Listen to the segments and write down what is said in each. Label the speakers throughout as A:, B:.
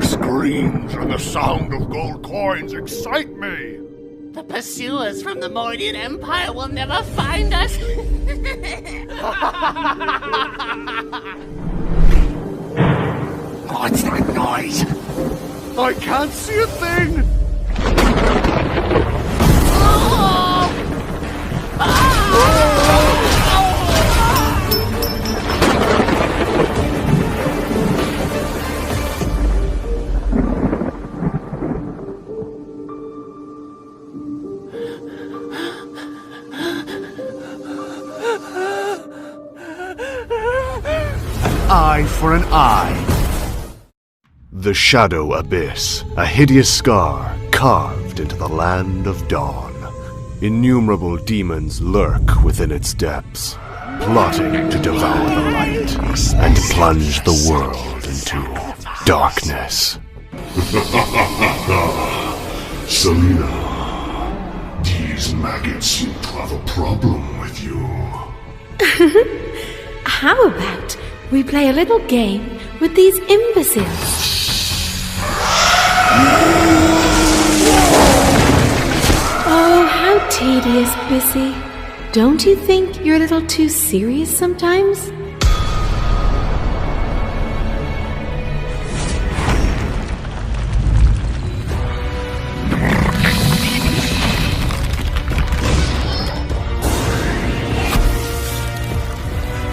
A: Screams and the sound of gold coins excite me.
B: The pursuers from the Mordian Empire will never find us.
A: What's that noise? I can't see a thing. Eye for an eye. The Shadow Abyss, a hideous scar carved into the land of dawn. Innumerable demons lurk within its depths, plotting to devour the light and plunge the world into darkness.
C: Selena, these maggots seem to have a problem with you.
D: How about we play a little game with these imbeciles? Oh, how tedious, Bissy. Don't you think you're a little too serious sometimes?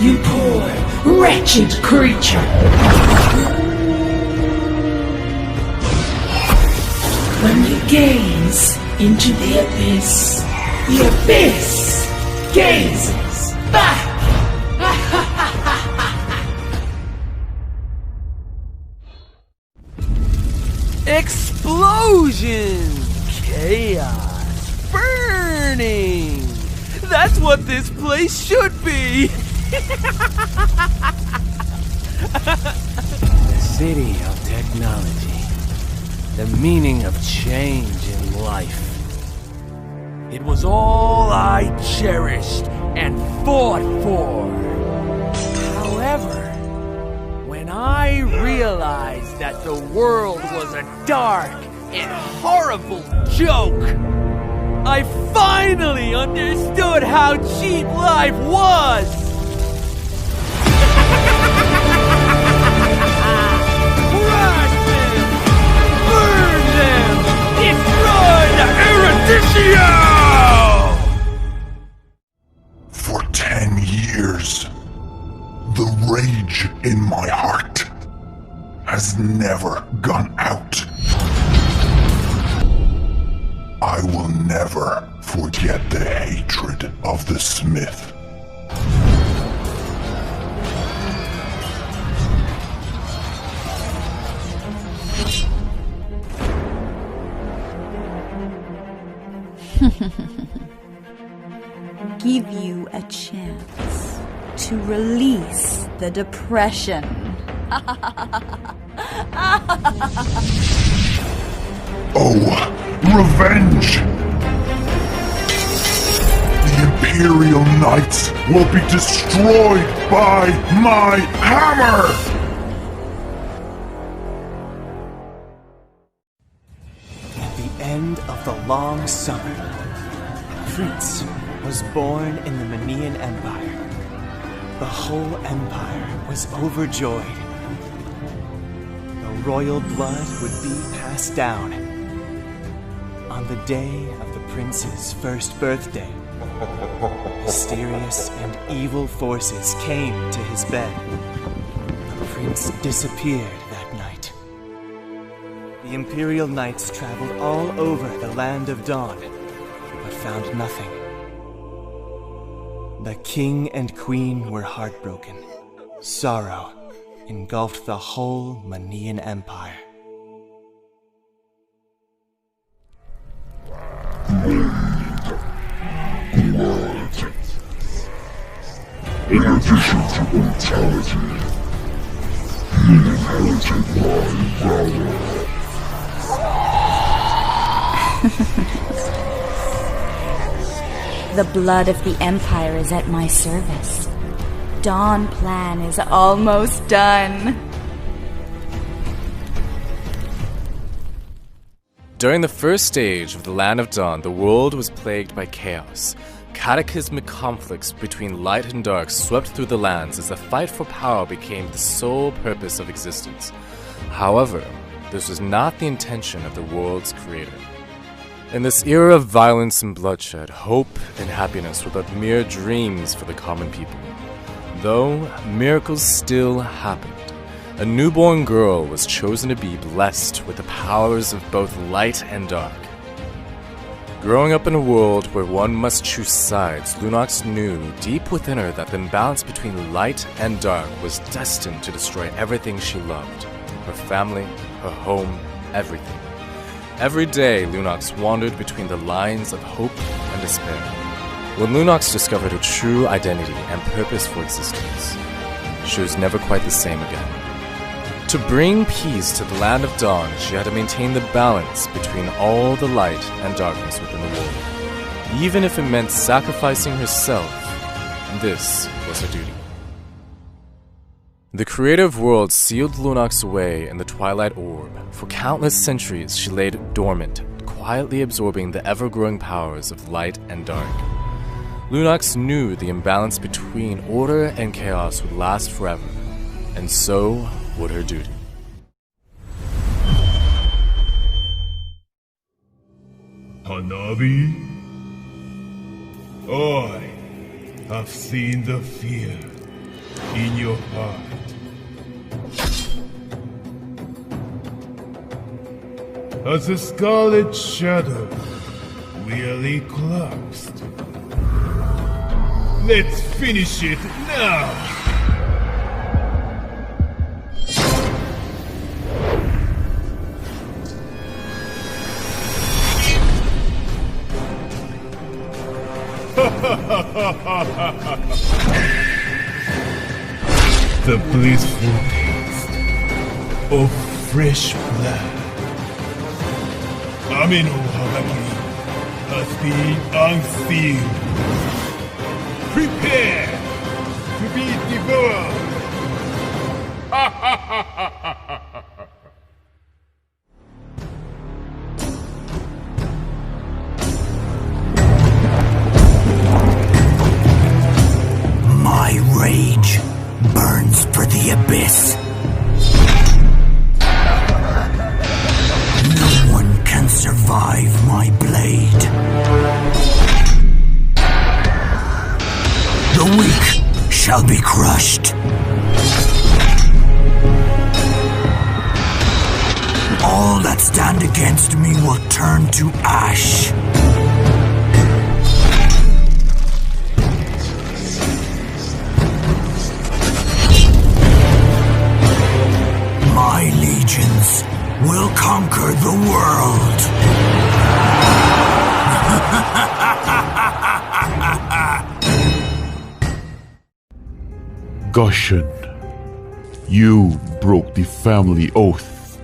E: You poor, wretched creature! When you gaze into the abyss gazes back!
F: Explosion! Chaos! Burning! That's what this place should be! The city of technology. The meaning of change in life. It was all I cherished and fought for. However, when I realized that the world was a dark and horrible joke, I finally understood how cheap life was! Crush them! Burn them! Destroy the Eruditio!
C: For 10 years, the rage in my heart has never gone out. I will never forget the hatred of the Smith.
G: Give you a chance to release the depression.
C: Oh, revenge! The Imperial Knights will be destroyed by my hammer!
F: At the end of the long summer, Fritz was born in the Manian Empire. The whole empire was overjoyed. The royal blood would be passed down. On the day of the prince's first birthday, mysterious and evil forces came to his bed. The prince disappeared that night. The Imperial Knights traveled all over the Land of Dawn, but found nothing. The king and queen were heartbroken. Sorrow engulfed the whole Manian Empire.
C: The world In addition to mortality, he inherited my valor.
G: The blood of the Empire is at my service. Dawn Plan is almost done.
H: During the first stage of the Land of Dawn, the world was plagued by chaos. Cataclysmic conflicts between light and dark swept through the lands as the fight for power became the sole purpose of existence. However, this was not the intention of the world's creator. In this era of violence and bloodshed, hope and happiness were but mere dreams for the common people. Though miracles still happened. A newborn girl was chosen to be blessed with the powers of both light and dark. Growing up in a world where one must choose sides, Lunox knew deep within her that the imbalance between light and dark was destined to destroy everything she loved. Her family, her home, everything. Every day, Lunox wandered between the lines of hope and despair. When Lunox discovered her true identity and purpose for existence, she was never quite the same again. To bring peace to the Land of Dawn, she had to maintain the balance between all the light and darkness within the world. Even if it meant sacrificing herself, this was her duty. The creator of worlds sealed Lunox away in the Twilight Orb. For countless centuries, she lay dormant, quietly absorbing the ever-growing powers of light and dark. Lunox knew the imbalance between order and chaos would last forever, and so would her duty.
I: Hanabi? I have seen the fear in your heart. As the Scarlet Shadow will collapsed. Let's finish it now! The blissful taste of fresh blood. Ameno Hagaki has been unsealed. Prepare to be devoured.
E: My rage burns for the abyss. No one can survive my blade. The weak shall be crushed. All that stand against me will turn to ash. My legions will conquer the world.
C: Gushen, you broke the family oath,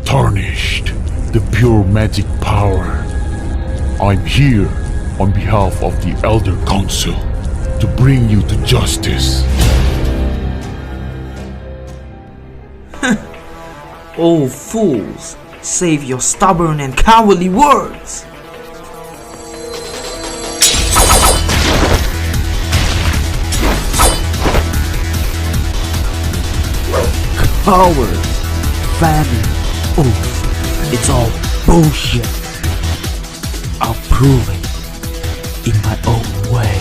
C: tarnished the pure magic power. I'm here on behalf of the Elder Council to bring you to justice.
J: Oh, fools! Save your stubborn and cowardly words! Coward! Famine! Oath! It's all bullshit! I'll prove it in my own way.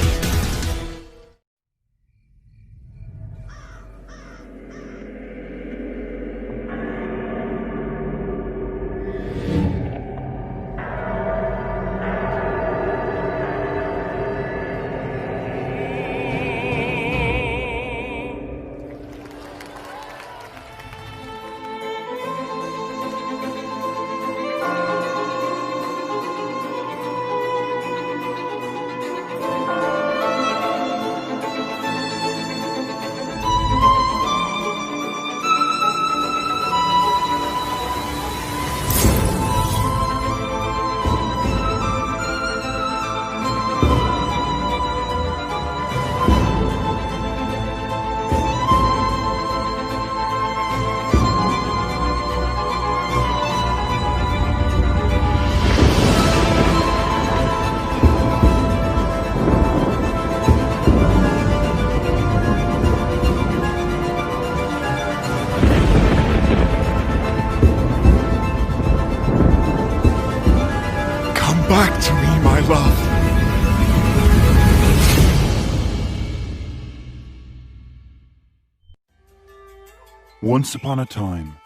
C: Once upon a time,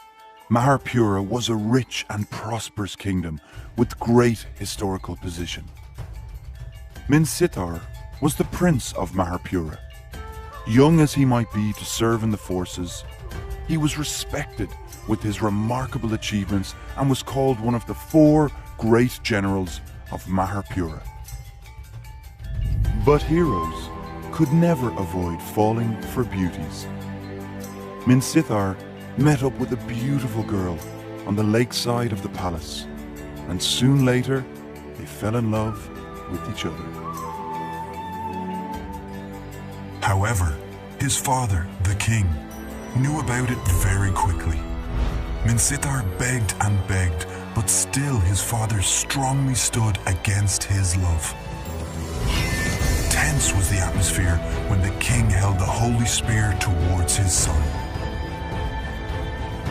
C: Maharpura was a rich and prosperous kingdom with great historical position. Minsitar was the prince of Maharpura. Young as he might be to serve in the forces, he was respected with his remarkable achievements and was called one of the 4 great generals of Maharpura. But heroes could never avoid falling for beauties. Minsitar met up with a beautiful girl on the lakeside of the palace, and soon later they fell in love with each other.
K: However, his father, the king, knew about it very quickly. Minsitar begged and begged, but still his father strongly stood against his love. Tense was the atmosphere when the king held the holy spear towards his son.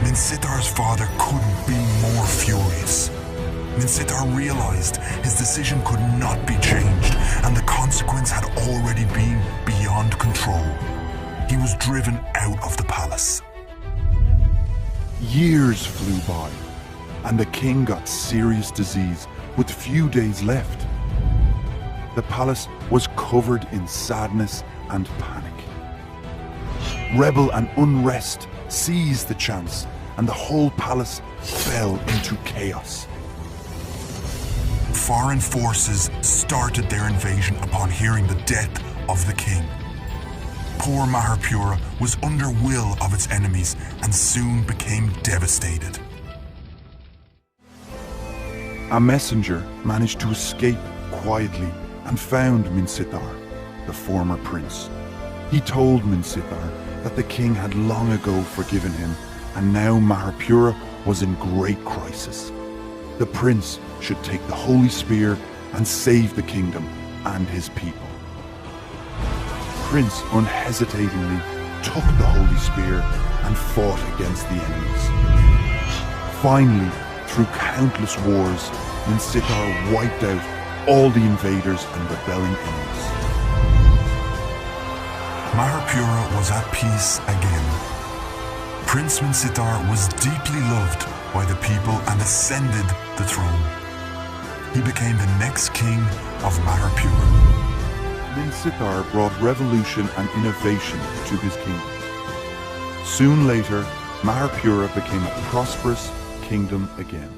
K: Minsitar's father couldn't be more furious. Minsitar realized his decision could not be changed, and the consequence had already been beyond control. He was driven out of the palace.
C: Years flew by, and the king got serious disease with few days left. The palace was covered in sadness and panic. Rebel and unrest seized the chance, and the whole palace fell into chaos.
K: Foreign forces started their invasion upon hearing the death of the king. Poor Maharpura was under will of its enemies and soon became devastated.
C: A messenger managed to escape quietly and found Minsitar, the former prince. He told Minsitar that the king had long ago forgiven him, and now Maharpura was in great crisis. The prince should take the holy spear and save the kingdom and his people. Prince unhesitatingly took the holy spear and fought against the enemies. Finally, through countless wars, Minsitar wiped out all the invaders and rebelling enemies.
K: Maharpura was at peace again. Prince Minsitar was deeply loved by the people and ascended the throne. He became the next king of Maharpura.
C: Minsitar brought revolution and innovation to his kingdom. Soon later, Maharpura became a prosperous kingdom again.